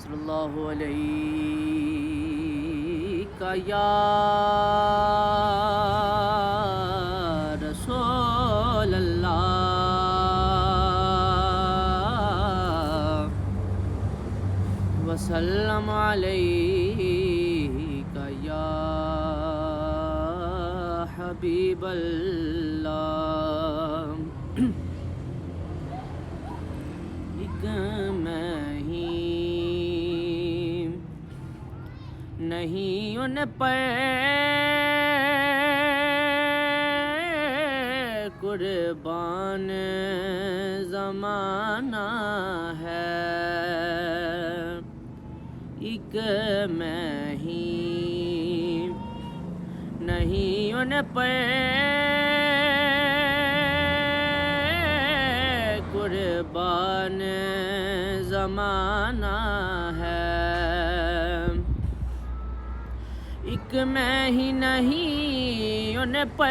صلی اللہ علیہ یا رسول اللہ وسلم علیک یا حبیب اللہ ایک میں ہی نہیں ان پر قربان زمانہ ہے ایک میں ہی نہیں ان پر قربان زمانہ ہے ایک میں ہی نہیں ان پر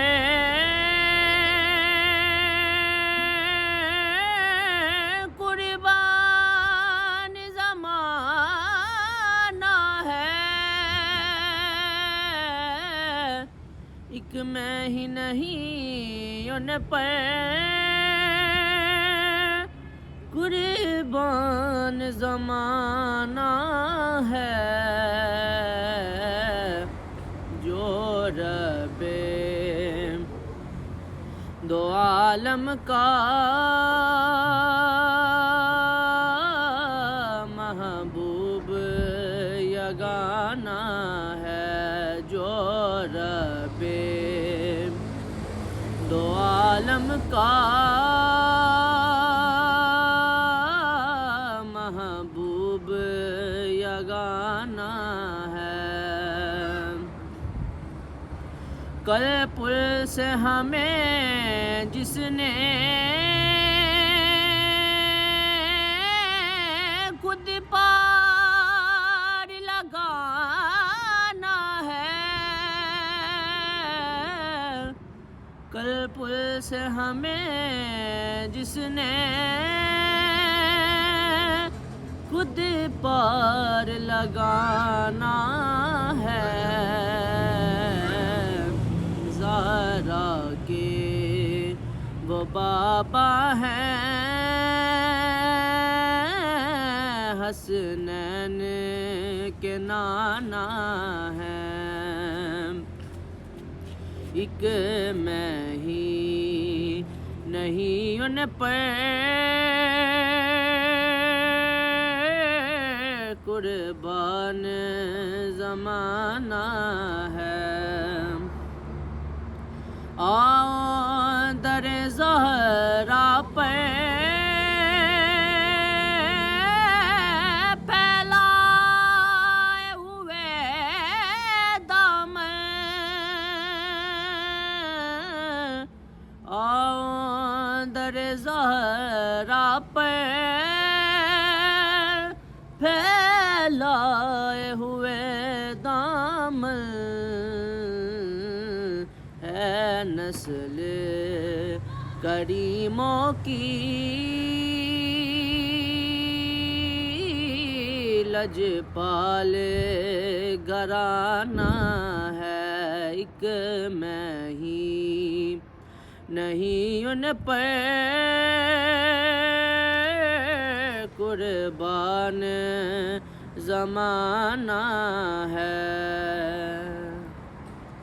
قربان زمانہ ہے ایک میں ہی نہیں ان پر قربان زمانہ ہے جو رب دو عالم کا محبوب یگانہ ہے جو رب دو عالم کا محبوب یگانہ ہے کل پل سے ہمیں جس نے خود پار لگانا ہے کل پل سے ہمیں جس نے خود پار لگانا ہے زہرا کے وہ بابا ہیں حسنین کے نانا ہیں ایک میں ہی نہیں ان پر قربان زمانہ ہے آؤ در زہرا پہ پھیلائے ہوئے دامن آؤ در زہرا پہ پھیلائے ہوئے دامن ہے نسل کریموں کی لجپال گھرانہ ہے ایک میں ہی نہیں ان پر قربان زمانہ ہے